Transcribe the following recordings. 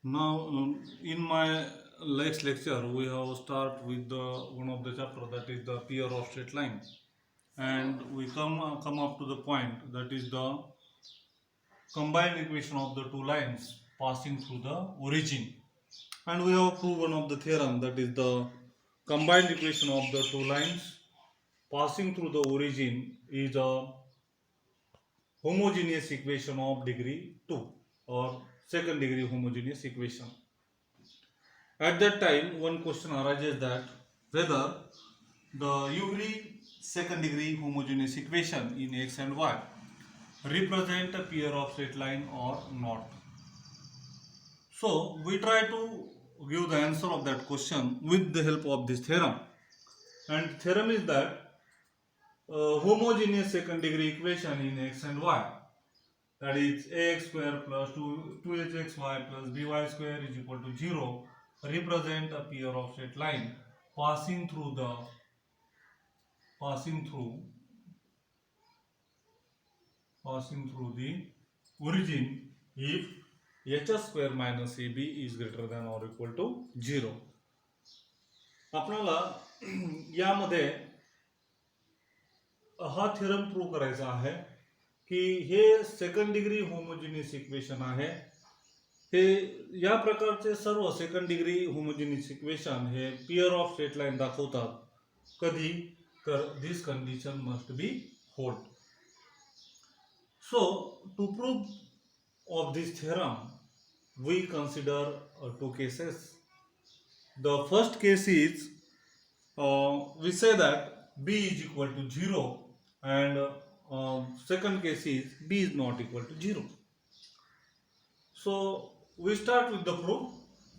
Now, in my next lecture, we have start with the one of the chapter, that is the pair of straight line, and we come up to the point, that is the combined equation of the two lines passing through the origin, and we have proved one of the theorem, that is the combined equation of the two lines passing through the origin is a homogeneous equation of degree 2, or second degree homogeneous equation. At that time, one question arises, that whether the every second degree homogeneous equation in x and y represent a pair of straight line or not. So we try to give the answer of that question with the help of this theorem. And theorem is that homogeneous second degree equation in x and y, that is ax square plus 2hxy plus by square is equal to 0, represent a pair of straight line passing through the passing through origin if h square minus ab is greater than or equal to 0. आपल्याला यामध्ये हा theorem prove करायचा आहे की हे second degree homogeneous equation आहे. हे या प्रकारचे सर्व सेकंड डिग्री होमोजिनियस इक्वेशन हे पेयर ऑफ स्ट्रेट लाईन दाखवतात. कधी तर this condition must be hold. So to prove of this theorem, we consider two cases. The first case is, we say that b is equal to 0, and second case is b is not equal to 0. So we start with the proof.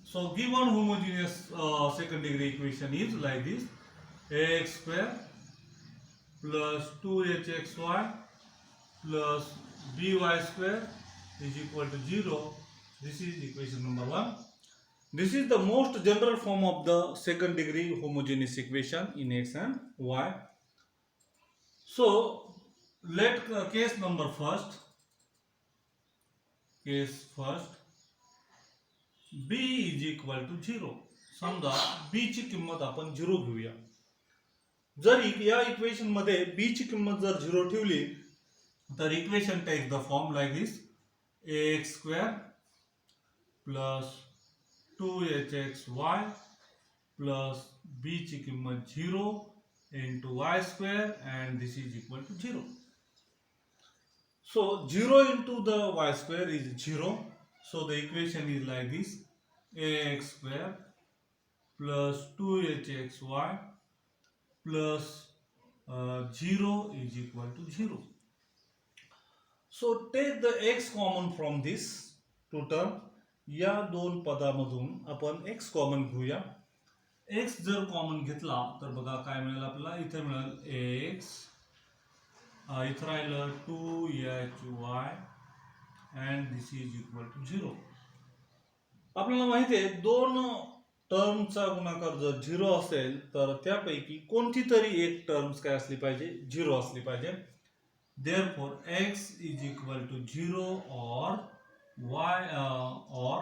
So given homogeneous second degree equation is like this: ax square plus 2hxy plus by square is equal to 0. This is equation number 1. This is the most general form of the second degree homogeneous equation in x and y. So let case number first. Case first, b is equal to 0. समजा b ची किंमत आपण 0 घेऊया. जर या equation मध्ये b ची किंमत जर 0 ठेवली तर equation takes the form like this: ax square plus 2hxy plus b ची किंमत 0 into y square, and this is equal to 0. So 0 into the y square is 0. So the equation is like this: ax square plus 2hxy plus 0 is equal to 0. So take the x common from this two term. या दोन पदामधून आपण x common घेऊया. x जर common घेतला तर बघा काय मिळेल आपल्याला. इथे मिळेल x, इथे राहिलं 2hy, and this is equal to 0. आपल्याला माहिती आहे दोन टर्मचा गुणाकार जर 0 असेल तर त्यापैकी कोणती तरी एक टर्म्स काय असली पाहिजे, 0 असली पाहिजे. Therefore x is equal to 0 or y or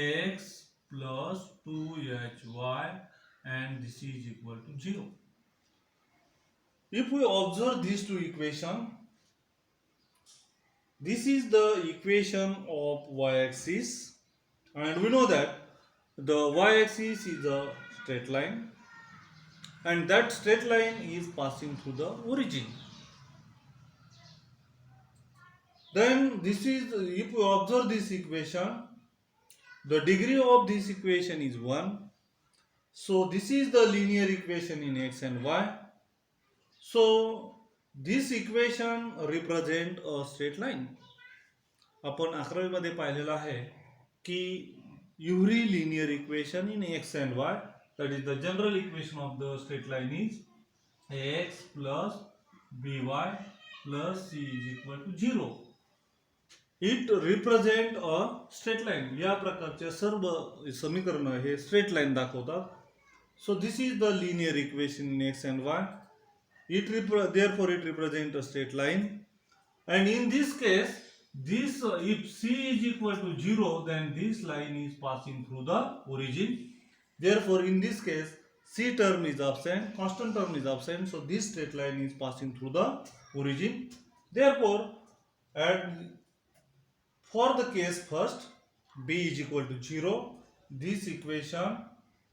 x plus 2hy, and this is equal to 0. If we observe these two equations, this is the equation of y-axis, and we know that the y-axis is a straight line, and that straight line is passing through the origin. Then this is, if we observe this equation, the degree of this equation is 1. So this is the linear equation in x and y. So this equation represent a straight line. आपण 11वी मध्ये पाहिलेलं आहे की every linear equation in x and y, that is the general equation of the straight line, is ax plus by plus c is equal to 0. It represent a straight line. या प्रकारचे सर्व समीकरण हे straight line दाखवतात. So this is the linear equation in x and y. Therefore it represents a straight line, and in this case this if c is equal to 0, then this line is passing through the origin. Therefore, in this case, c term is absent, constant term is absent, so this straight line is passing through the origin. Therefore, and for the case first, b is equal to 0, this equation,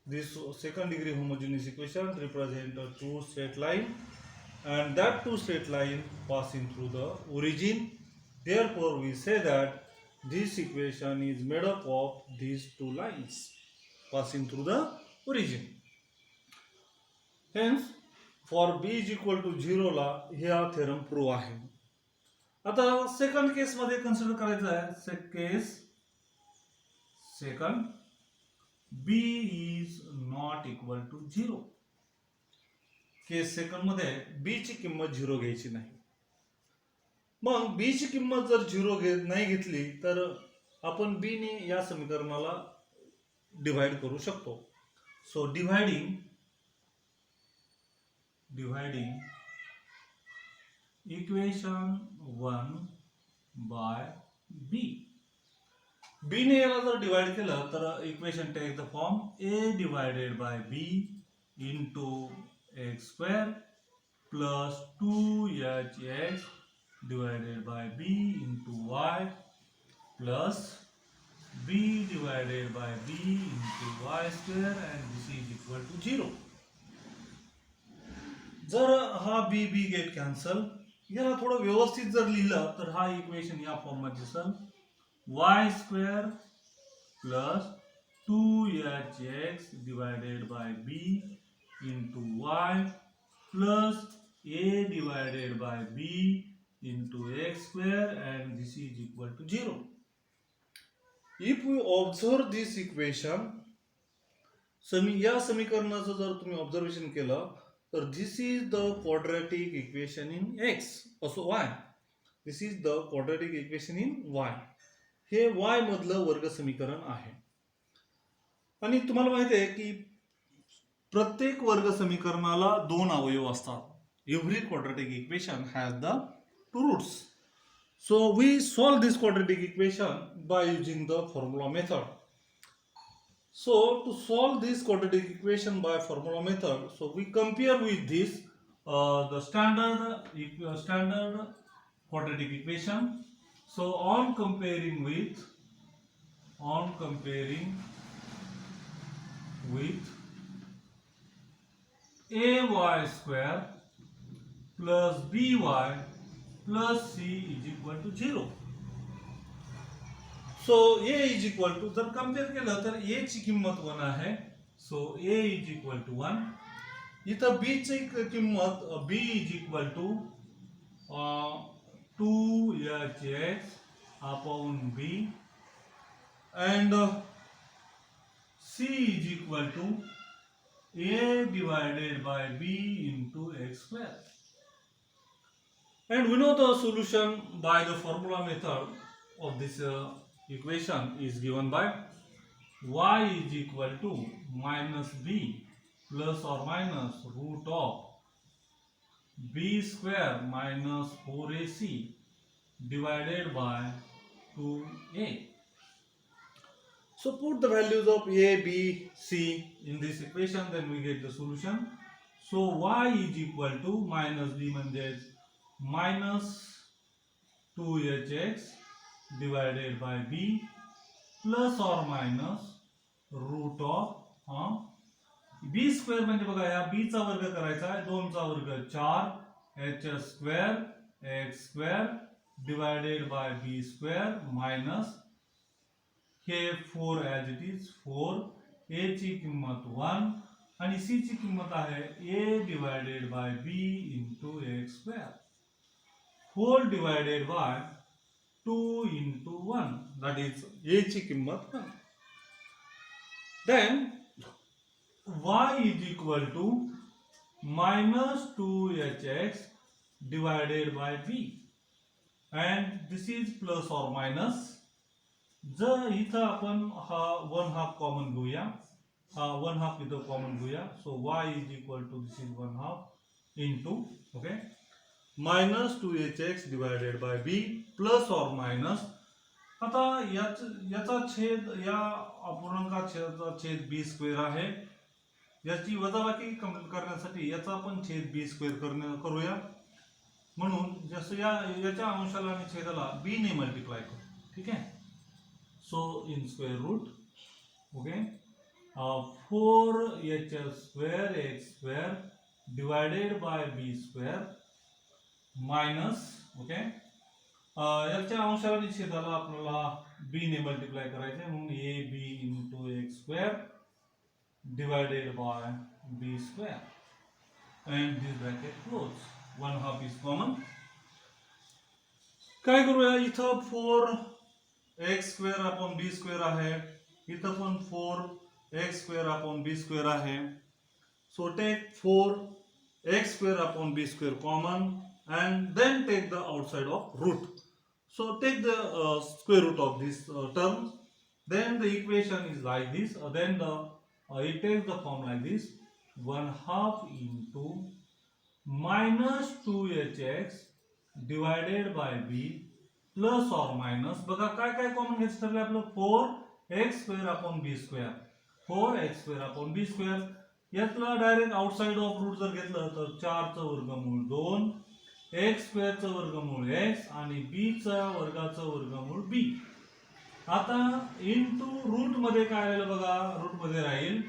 this second degree homogeneous equation represent a two straight line, and that two straight line passing through the origin. Therefore, we say that this equation is made up of these two lines passing through the origin. Hence, for b is equal to 0 ला हा theorem prove आहे. आता second case मध्ये consider करायचं आहे case second, b is not equal to 0. Case second मध्ये b ची किंमत 0 घ्यायची नाही. मग b ची किंमत जर 0 नाही घेतली तर आपण b ने या समीकरणाला डिवाइड करू शकतो. So dividing equation 1 by b. b ने याला जर डिवाइड केलं तर equation take the form a divided by b into x square plus 2hx divided by b into y plus b divided by b into y square, and this is equal to 0. जर हा b get cancel, याला थोडं व्यवस्थित जर लिहिलं तर हा equation या फॉर्म मध्ये दिसेल y square plus 2hx divided by b into y plus a divided by b into x square, and this is equal to 0. If we observe this equation, या समीकरणाचं जर तुम्ही ऑब्झर्वेशन केलं तर this is the quadratic equation in x, also y. This is the quadratic equation in y. Hey y मधलं वर्ग समीकरण आहे. आणि तुम्हाला माहिती आहे की प्रत्येक वर्ग समीकरणाला दोन अवयव असतात. Every quadratic equation has the two roots. So we solve this quadratic equation by using the formula method. So to solve this quadratic equation by formula method, so we compare with this the standard quadratic equation. So on comparing with ay square plus by plus c is equal to 0. So a is equal to, जर compare केलं तर a ची किंमत 1 आहे. So a is equal to 1. इथं b ची किंमत b is equal to 2hx upon b, and c is equal to a divided by b into x square. And we know the solution by the formula method of this equation is given by y is equal to minus b plus or minus root of b square minus 4ac divided by 2a. So put the values of a, b, c in this equation, then we get the solution. So y is equal to minus b म्हणजेच minus 2hx divided by b plus or minus root of b square म्हणजे बघा या b चा वर्ग करायचा आहे, 2 चा वर्ग 4 h square x square divided by b square minus hey 4 as it is 4, a ची किंमत 1 आणि c ची किंमत आहे a divided by b into x square whole divided by 2 into 1, that is a ची किंमत 1. Then y is equal to minus 2hx divided by b, and this is plus or minus. जर इथं आपण हा 1/2 common घेऊया, हा 1/2 इथं common घेऊया. So y is equal to this is 1/2 into, okay, minus 2hx divided by b plus or minus. आता याचा छेद या अपूर्णांकाचा छेद बी स्क्वेअर आहे. याची वजाबाकी करण्यासाठी याचा आपण छेद बी स्क्वेअर करूया. म्हणून जसं याच्या अंशाला आणि छेदाला बी ने मल्टिप्लाय करू. ठीक आहे. So in square root okay 4h square x square divided by b square minus okay याच्या अंशाला आणि छेदाला आपल्याला बी ने मल्टिप्लाय करायचे म्हणून a b into x square divided by b square and this bracket close. 1/2 is common. काय करूया इथं 4x square upon b square आहे. इथं पण 4x square upon b square आहे. So take 4x square upon b square common and then take the outside of root. So take the square root of this term. Then the equation is like this. Then it takes the form like this. 1/2 into minus 2hx divided by b plus or minus. बघा काय काय common घ्यायचं ठरलं आपलं 4x square upon b square. 4x square upon b square यातला direct outside of root जर घेतलं तर 4 चं वर्गमूळ 2 एक्स स्क्वेअरचं वर्गमूळ एक्स आणि बी चा वर्गाचं वर्गमूळ बी. आता इनटू रूट मध्ये काय राहील बघा. रूट मध्ये राहील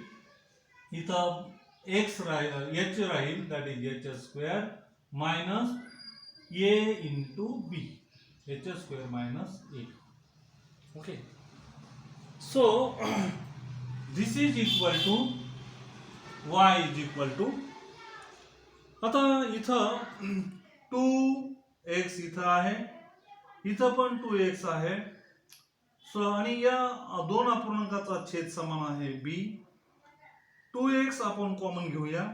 इथं एक्स राहील एच राहील that is h square minus a into b h square minus a. Okay. So this is equal to y is equal to आता इथं 2x इथं आहे. इथं पण 2x आहे. सो आणि या दोन अपूर्णांकाचा छेद समान आहे b. 2x आपण कॉमन घेऊया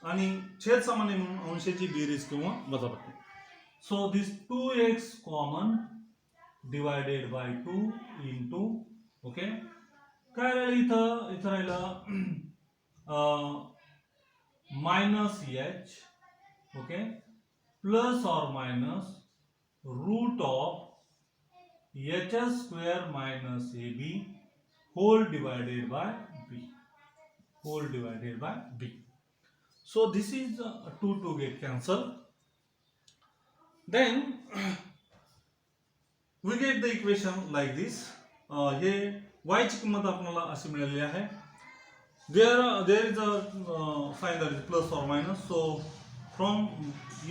आणि छेद समान आहे म्हणून अंशाची बेरीज किंवा वजाबाकी. So this 2x common divided by 2 into okay काय राहिलं इथं राहिलं minus H okay plus or minus root of h square minus ab whole divided by b whole divided by b. So this is 2 get cancelled. Then we get the equation like this. हे y ची किंमत आपल्याला अशी मिळालेली आहे. There is a sign that is plus or minus. So from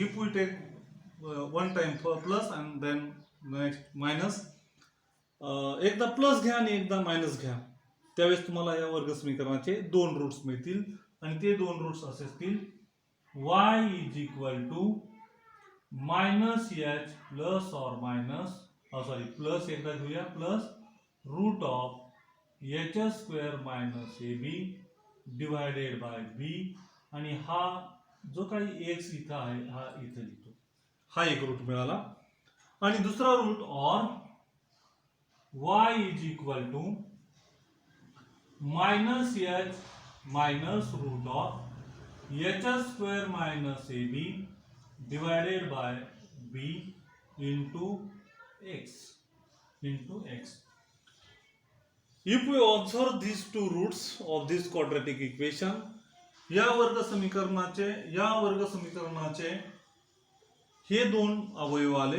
if we take one time plus and then next minus एकदा plus घ्या आणि एकदा मायनस घ्या त्यावेळेस तुम्हाला या वर्ग समीकरणाचे दोन रूट्स मिळतील आणि ते दोन रूट्स असे असतील y is equal to minus h plus or minus sorry plus एकदा घेऊया plus root of h square minus a b divided by b आणि हा जो काही x इथं आहे हा इथं लिहितो. हा एक रूट मिळाला आणि दुसरा रूट और y is equal to minus h minus root of h square minus a b divided by b into x. If we observe these two roots of this quadratic equation, या वर्ग समीकरणाचे हे दोन अवयव आले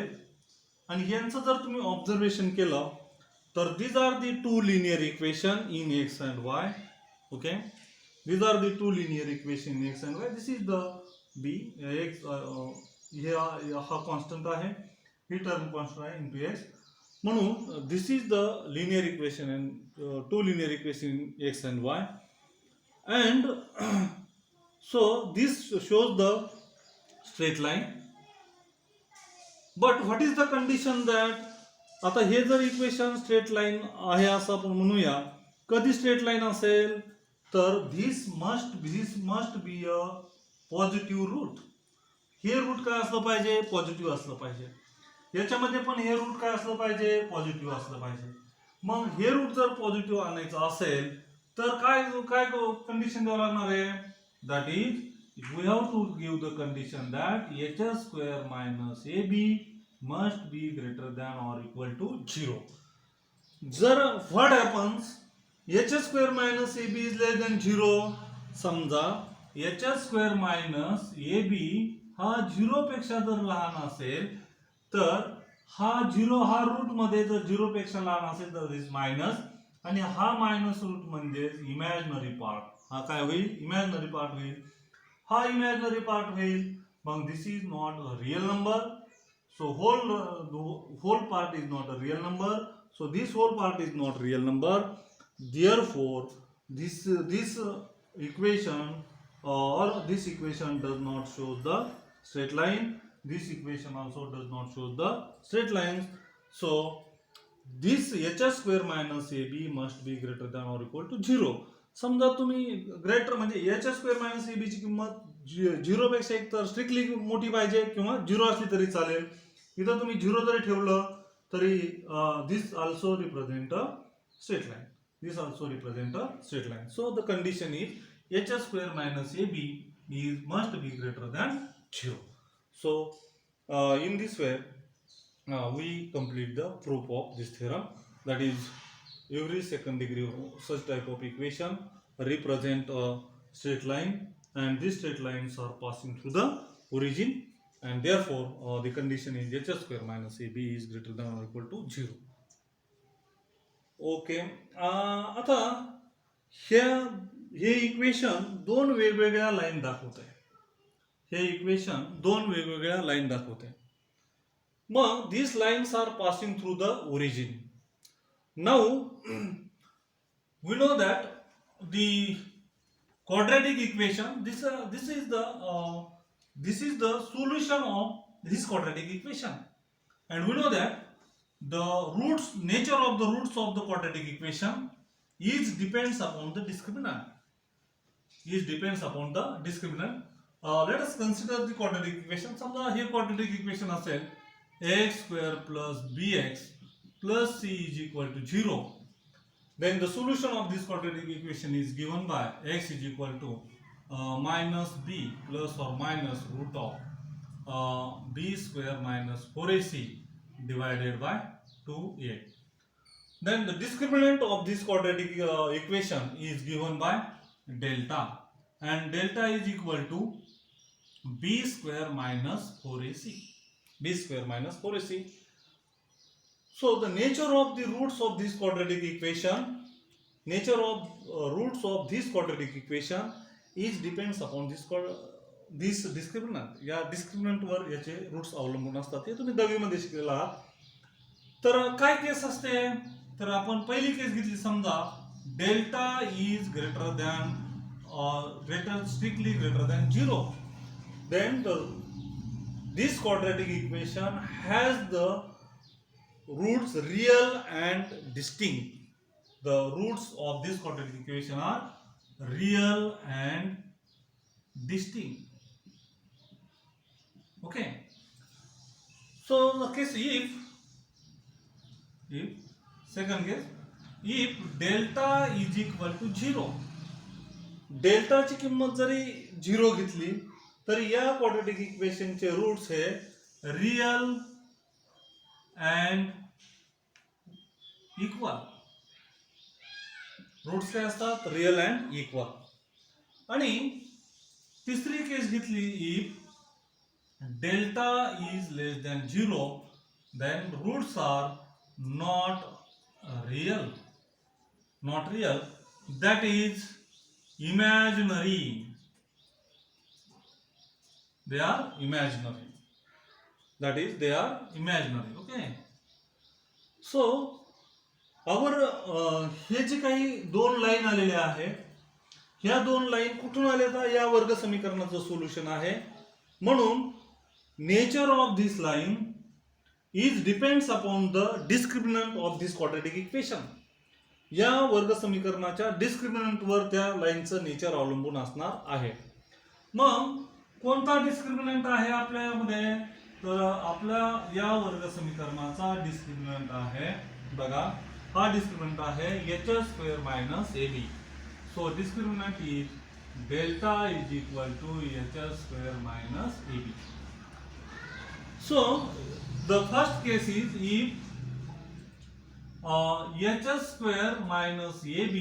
आणि यांचं जर तुम्ही ऑब्झर्वेशन केलं तर these are the two linear equation in x and y. Okay, these are the two linear equation in x and y. This is the b x हा कॉन्स्टंट आहे ही टर्म कॉन्स्टंट आहे into x म्हणून this is the linear equation and two linear equation in x and y. And so this shows the straight line. But what is the condition that आता हे जर equation straight line आहे असं आपण म्हणूया कधी straight line असेल तर this must be a positive root. हे रूट काय असलं पाहिजे पॉझिटिव्ह असलं पाहिजे. याच्यामध्ये पण हे रूट काय असलं पाहिजे पॉझिटिव्ह असलं पाहिजे. मग हे रूट जर पॉझिटिव्ह आणायचं असेल तर काय कंडिशन द्यावं लागणार आहे that is we have to give the condition that hs square minus ab must be greater than or equal to 0. जर what happens, hs square minus ab is less than 0, समजा hs square minus ab हा 0 पेक्षा जर लहान असेल तर हा 0 हा रूट मध्ये जर 0 पेक्षा लहान असेल तर दिस मायनस, आणि हा मायनस रूट म्हणजे इमॅजिनरी पार्ट, हा काय होईल, इमॅजिनरी पार्ट होईल, हा इमॅजिनरी पार्ट होईल, मग this is not a real number, so whole part is not a real number, so this whole part is not real number, therefore this equation or this equation does not show the straight line, this equation also does not show the straight lines, so this hs square minus ab must be greater than or equal to 0. समजा तुम्ही greater म्हणजे hs square minus ab ची किंमत 0 पेक्षा एक तर strictly मोठी पाहिजे किंवा 0 असली तरी चालेल. इथं तुम्ही 0 जरी ठेवलं तरी this also represent a straight line, this also represent a straight line, so the condition is hs square minus ab is must be greater than 0. So in this way we complete the proof of this theorem, that is every second degree of such type of equation represent a straight line and these straight lines are passing through the origin, and therefore the condition is hs square minus ab is greater than or equal to 0. Okay, आता हे equation दोन वेगवेगळ्या line दाखवत आहे, हे equation दोन वेगवेगळ्या line दाखवत आहे. मग these lines are passing through the origin. Now we know that the quadratic equation, this is the solution of this quadratic equation, and we know that the nature of the roots of the quadratic equation depends upon the discriminant. Let us consider the quadratic equation. समजा हे quadratic equation असेल x square plus bx plus c is equal to 0. Then the solution of this quadratic equation is given by x is equal to minus b plus or minus root of b square minus 4ac divided by 2a. Then the discriminant of this quadratic equation is given by delta, and delta is equal to b square minus 4ac. b square minus 4ac. So the nature of the roots of this quadratic equation, is depends upon this discriminant. या discriminant वर याचे roots अवलंबून असतात. हे तुम्ही 10वी मध्ये शिकलेला आहात. तर काय केस असते, तर आपण पहिली केस घेतली, समजा delta is greater than strictly greater than 0, then this quadratic equation has the roots real and distinct. The roots of this quadratic equation are real and distinct. Okay. So the case if second case, if delta is equal to 0, delta ची किंमत जरी 0 घेतली तरी या quadratic equation चे roots हे real and equal. Roots काय असतात, रियल अँड इक्वल. आणि तिसरी केस घेतली, if delta is less than 0, then roots are not real, that is imaginary. They are imaginary. That is, they are imaginary. Okay. So our हे जे काही दोन line आलेल्या आहे, ह्या दोन लाईन कुठून आल्या, तर या वर्ग समीकरणाचं सोल्युशन आहे. म्हणून nature of this line is depends upon the discriminant of this quadratic equation. या वर्ग समीकरणाच्या डिस्क्रिमिनंट वर त्या लाईनचं नेचर अवलंबून असणार आहे. मग कोणता डिस्क्रिमिनंट आहे आपल्यामध्ये, तर आपल्या या वर्ग समीकरणाचा डिस्क्रिमिनंट आहे, बघा हा डिस्क्रिमिनंट आहे hs square minus ab. So discriminant is delta is equal to hs square minus ab. So the first case is if hs square minus ab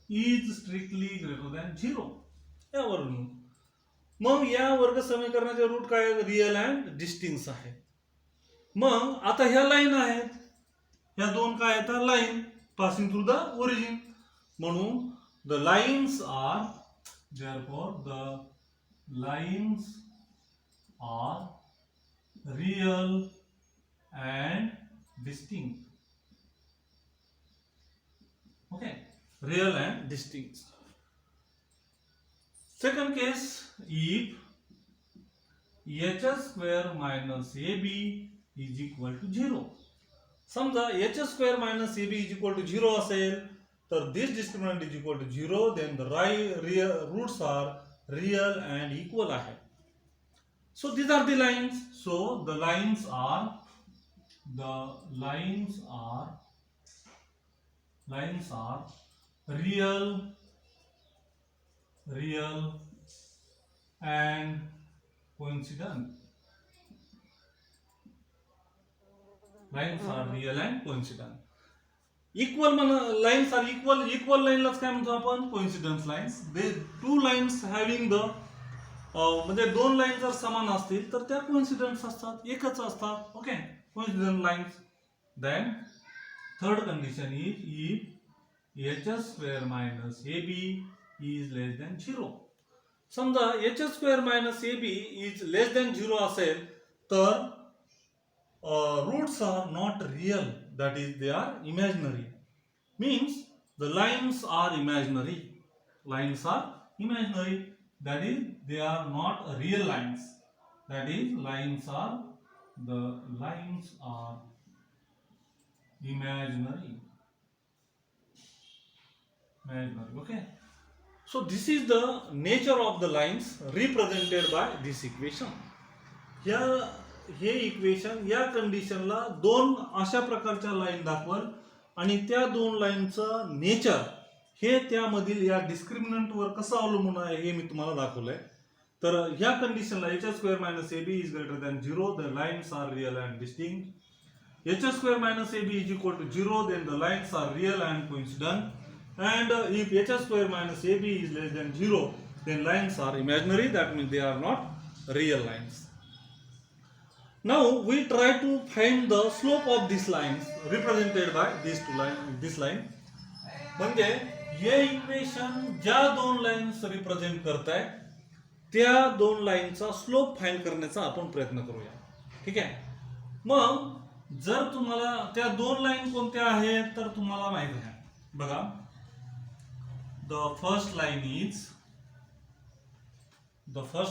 is strictly greater than 0. यावरून मग या वर्ग समीकरणाचे root काय real and distinct आहे. मग आता ह्या line आहेत, ह्या दोन काय आहेत line passing through the origin, म्हणून the lines are therefore the lines are real and distinct. Okay, real and distinct. Second case, if hs square minus ab is equal to 0. समजा hs square minus ab is equal to 0 असेल तर this discriminant is equal to 0, then the roots are real and equal आहे. So these are the lines. So the lines are real and coincident. Lines are real and coincident. Equal lines are equal लाईनलाच काय म्हणतो आपण coincidence lines. They two lines having the म्हणजे दोन line जर समान असतील तर त्या कोइन्सिडन्स असतात, एकच असतात. Okay, coincident lines. Then third condition is if hs square minus ab is less than 0. समजा hs square minus ab is less than 0 असेल तर roots are not real, that is they are imaginary. Means the lines are imaginary, that is they are not real lines, that is the lines are imaginary. Okay, so this is the nature of the lines represented by this equation. Here हे equation या कंडिशनला दोन अशा प्रकारच्या line दाखवल आणि त्या दोन लाईनचं nature हे त्यामधील या डिस्क्रिमिनंट वर कसं अवलंबून आहे हे मी तुम्हाला दाखवलंय. तर ह्या कंडिशनला hs square minus ab is greater than 0, the lines are real and distinct. hs square minus ab is equal to 0, then the lines are real and coincident. and if hs square minus ab is less than 0, then lines are imaginary, that means they are not real lines. Now we try to find the slope of these lines represented by these two lines. This line म्हणजे हे equation ज्या दोन lines represent करताय त्या दोन लाईनचा slope find करण्याचा आपण प्रयत्न करूया. ठीक आहे. मग जर तुम्हाला त्या दोन लाईन कोणत्या आहेत तर तुम्हाला माहिती आहे बघा. द फर्स्ट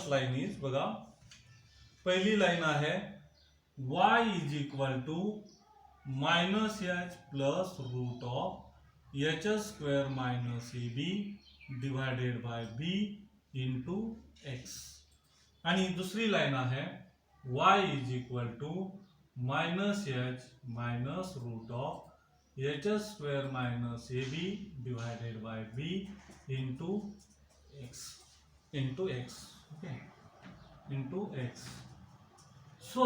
लाईन इज बघा, पहिली लाईन आहे y is equal to minus h plus root of hs square minus ab divided by b into x. आणि दुसरी लाईन आहे y is equal to minus h minus root of hs square minus ab divided by b into x. Okay, into x. So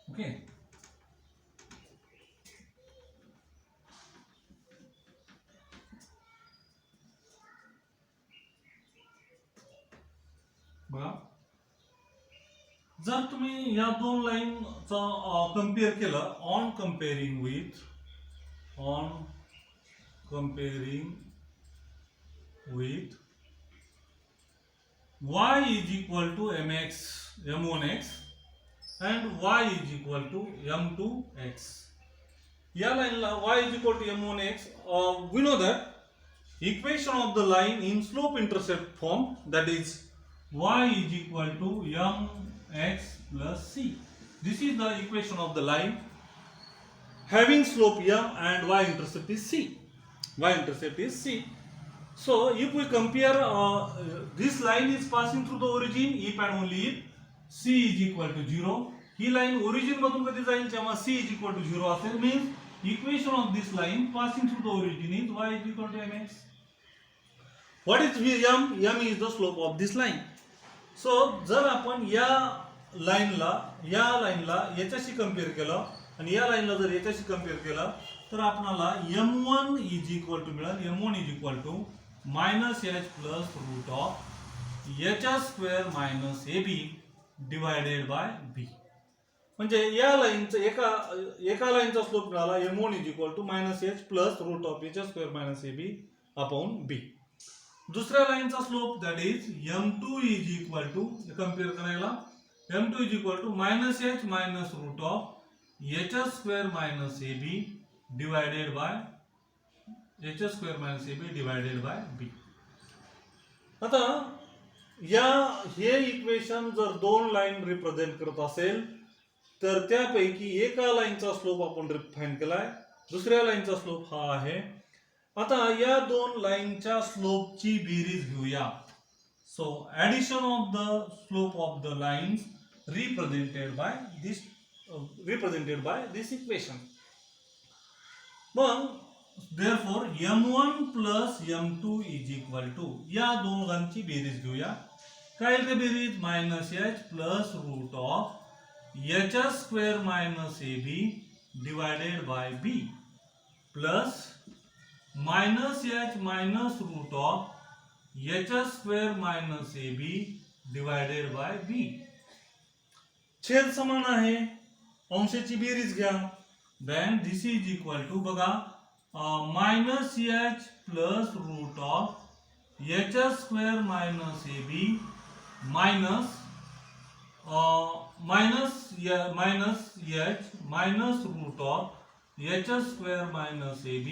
okay, बघा जर तुम्ही या दोन लाईनचा compare केलं on कंपेअरिंग with y is equal to m1x and y is equal to m2x. या लाईनला y is equal to m1x, we know that equation of the line in slope intercept form, that is y is equal to mx plus c. This is the equation of the line having slope m and y-intercept is c. So if we compare this line is passing through the origin if and only if c is equal to 0. He line origin मधून कधी जाईल जेव्हा c is equal to 0 असेल. Means equation of this line passing through the origin is y is equal to mx. What is m? m is the slope of this line. So जर आपण या लाईनला याच्याशी कम्पेअर केलं आणि या लाईनला जर याच्याशी कम्पेअर केलं तर आपल्याला m1 इज इक्वल टू मिळेल m1 is equal to minus h plus root of h square minus ab divided by b. म्हणजे या लाईनचं एका लाईनचा स्लोप मिळाला m1 is equal to minus h plus root of h square minus ab upon b. दुसऱ्या लाईनचा slope that is m2 is equal to compare करायला m2 is equal to minus h minus root of h square minus ab divided by h square minus ab divided by b. आता हे equation जर दोन line represent करत असेल तर त्यापैकी एका लाईनचा स्लोप आपण फाइंड केलाय, दुसऱ्या लाईनचा स्लोप हा आहे. आता या दोन लाईनच्या स्लोपची बेरीज घेऊया. So addition of the slope of the lines represented by this equation. मग therefore m1 plus m2 is equal to या दोघांची बेरीज घेऊया. काय ते बेरीज minus h plus root of h square minus ab divided by b plus minus h minus root of h square minus ab divided by b. छेद समान आहे, अंशाची बेरीज घ्या. Then this is equal to बघा minus h plus root of h square minus ab minus मायनस h minus root of h square minus ab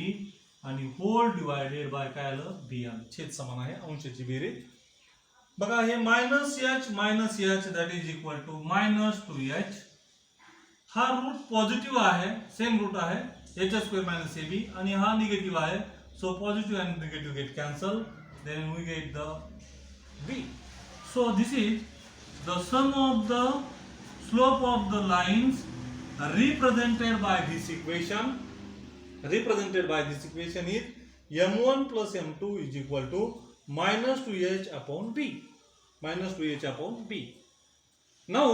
आणि whole divided by काय आलं b आलं. छेद समान आहे, अंशाची बेरीज बघा. हे minus h that is equal to minus 2h. हा रूट पॉझिटिव्ह आहे, सेम रूट आहे h स्क्वेअर मायनस ab आणि हा निगेटिव्ह आहे. So positive and negative get cancel. Then we get the b. So this is the sum of the slope of the lines represented by this equation. Represented by this equation is m1 plus m2 is equal to minus 2h upon b. Minus 2h upon b. Now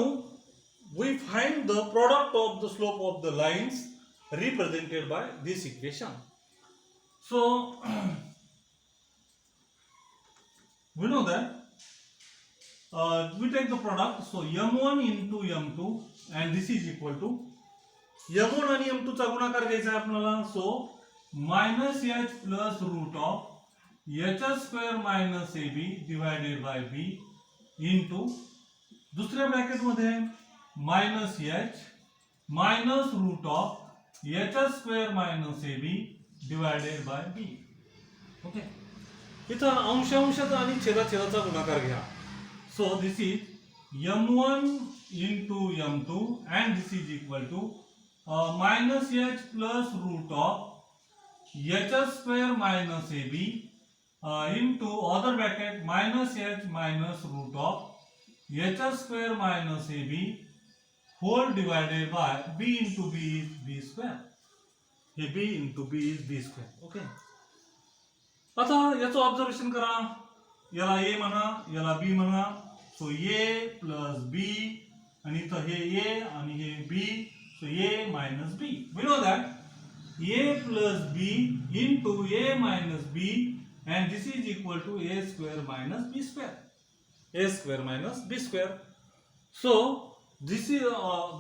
we find the product of the slope of the lines represented by this equation. So we know that we take the product. So m1 into m2 and this is equal to m1 आणि m2 चा गुणाकार घ्यायचा आहे आपल्याला. So minus h plus root of h square minus ab divided by b into दुसऱ्या bracket मध्ये minus h minus root of h square minus ab divided by b. Okay, इथं अंशांशाचा आणि छेदाछेदाचा गुणाकार घ्या. So this is m1 into m2 and this is equal to minus h plus root of h square minus ab into other bracket minus h minus root of h square minus ab whole divided by b into b is b square. हे b into b is b square. Okay, आता याचं observation करा. याला a म्हणा, याला b म्हणा. सो a plus b आणि इथं हे a आणि हे b. So a minus b. We know that a plus b into a minus b and this is equal to a square minus b square. A square minus b square. So this is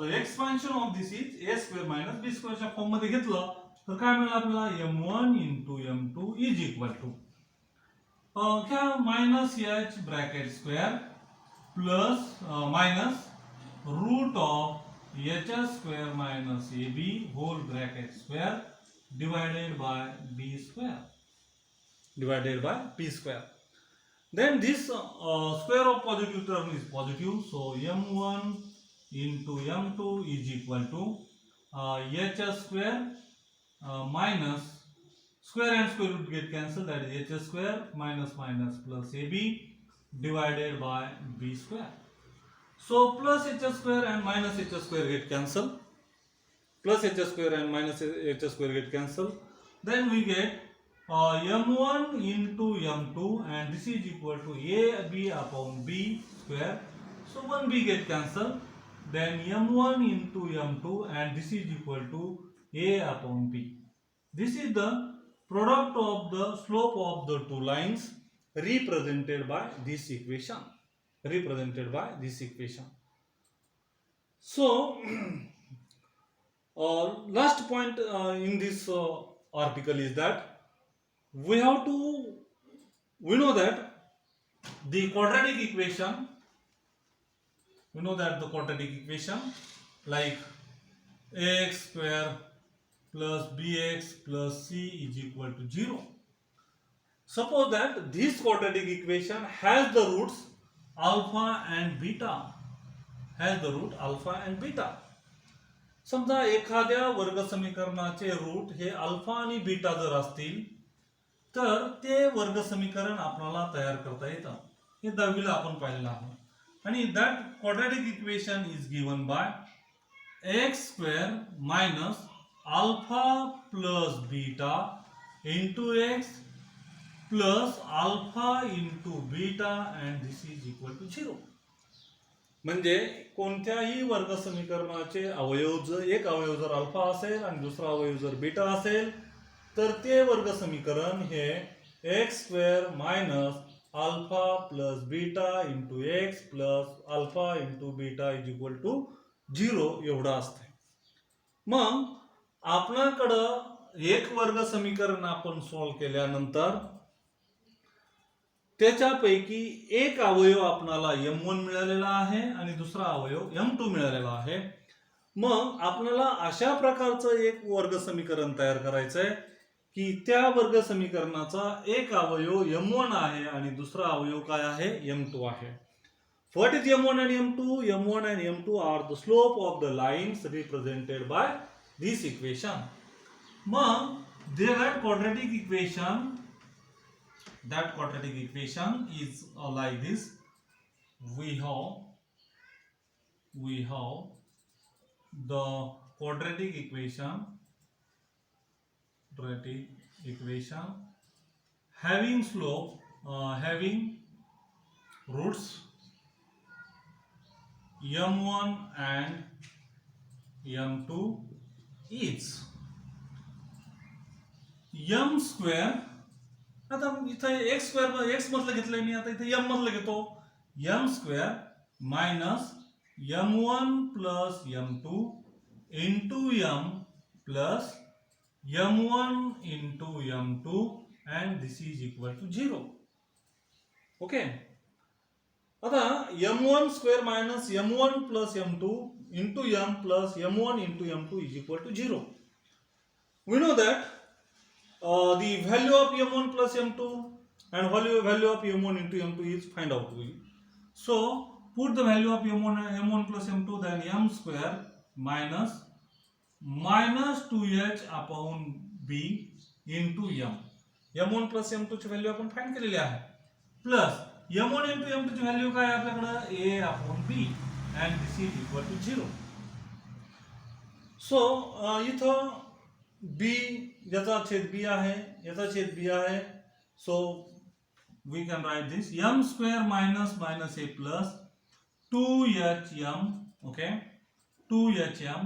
the expansion of this is a square minus b square च्या form मध्ये घेतलं तर काय मिळालं आपल्याला m1 into m2 is equal to क्या minus h bracket square plus minus root of h square minus ab whole bracket square divided by b square. Divided by b square. Then this square of positive term is positive. So m1 into m2 is equal to h square minus square and square root get cancelled. That is h square minus minus plus ab divided by b square. So plus h square and minus h square get cancelled. Plus h square and minus h square get cancelled. Then we get m1 into m2, and this is equal to ab upon b square. So 1b get cancelled. Then m1 into m2, and this is equal to a upon b. This is the product of the slope of the two lines represented by this equation. So last point in this article is that we know that the quadratic equation, like ax square plus bx plus c is equal to 0. Suppose that this quadratic equation has the roots alpha and beta. समजा एखाद्या वर्गसमीकरणाचे root हे alpha आणि beta जर असतील तर ते वर्गसमीकरण आपल्याला तयार करता येतं. हे 10वीला आपण पाहिलेलं आहे. आणि that quadratic equation is given by x square minus alpha plus beta into x plus alpha into beta and this is equal to 0. म्हणजे कोणत्याही वर्गसमीकरणाचे अवयव एक अवयव जर अल्फा असेल आणि दुसरा अवयव जर बीटा असेल तर ते वर्गसमीकरण हे x square minus alpha plus beta into x plus alpha into beta is equal to 0 एवढं असते. मग आपल्याकडं एक वर्गसमीकरण आपण सॉल्व्ह केल्यानंतर त्याच्यापैकी एक अवयव आपल्याला m1 मिळालेला आहे आणि दुसरा अवयव m2 मिळालेला आहे. मग आपल्याला अशा प्रकारचं एक वर्गसमीकरण तयार करायचं आहे की त्या वर्गसमीकरणाचा एक अवयव m1 आहे आणि दुसरा अवयव काय आहे m2 आहे. What is m1 and m2? m1 and m2 are the slope of the lines represented by this equation. Mug that quadratic equation is like this. We have the quadratic equation having slope having roots m1 and m2 is m square. आता इथं x square x मधलं घेतलंय मी, आता इथे m मधलं घेतो. m square minus m1 plus m2 into m plus m1 into m2 and this is equal to 0. Okay. आता m1 square minus m1 plus m2 into m plus m1 into m2 is equal to 0. We know that the value of m1 plus m2 and value of m1 into m2 is find out. So put the value of m1 plus m2, then m square minus 2h upon b into m1 plus m2 ची value आपण find केलेली आहे plus m1 into m2 ची value काय आहे आपल्याकडे a upon b and this is equal to 0. So इथं b याचा छेद b आहे, याचा छेद b आहे. So we can write this m square minus a plus 2hm, okay, 2hm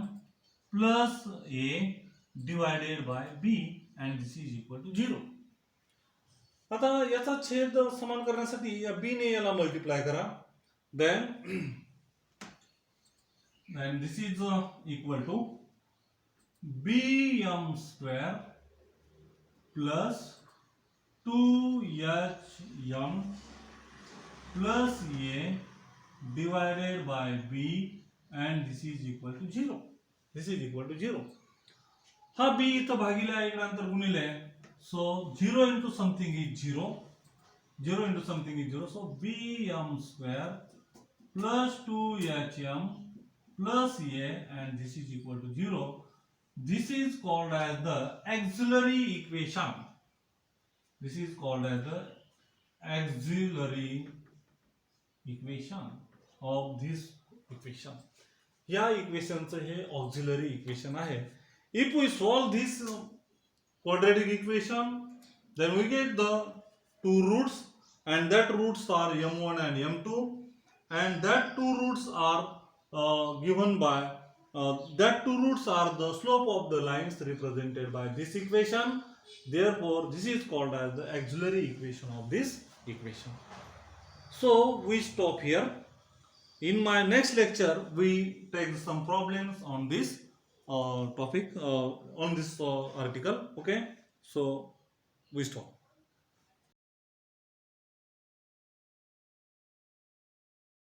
plus a divided by b and this is equal to 0. आता याचा छेद समान करण्यासाठी या b ने याला मल्टिप्लाय करा. then this is equal to bm square plus 2hm plus a divided by b and this is equal to 0. हा b इथं भागिले आहे, इकडे नंतर गुणिले आहे. So 0 into something is 0. So bm square plus 2hm plus a and this is equal to 0. This is called as the auxiliary equation. Of this equation. या इक्वेशनचं हे ऑक्झिलरी इक्वेशन आहे. If we solve this quadratic equation, then we get the two roots, and that roots are m1 and m2, and that two roots are given by that two roots are the slope of the lines represented by this equation. Therefore this is called as the auxiliary equation of this equation. So we stop here. In my next lecture we take some problems on this topic, on this article. Okay, so we stop.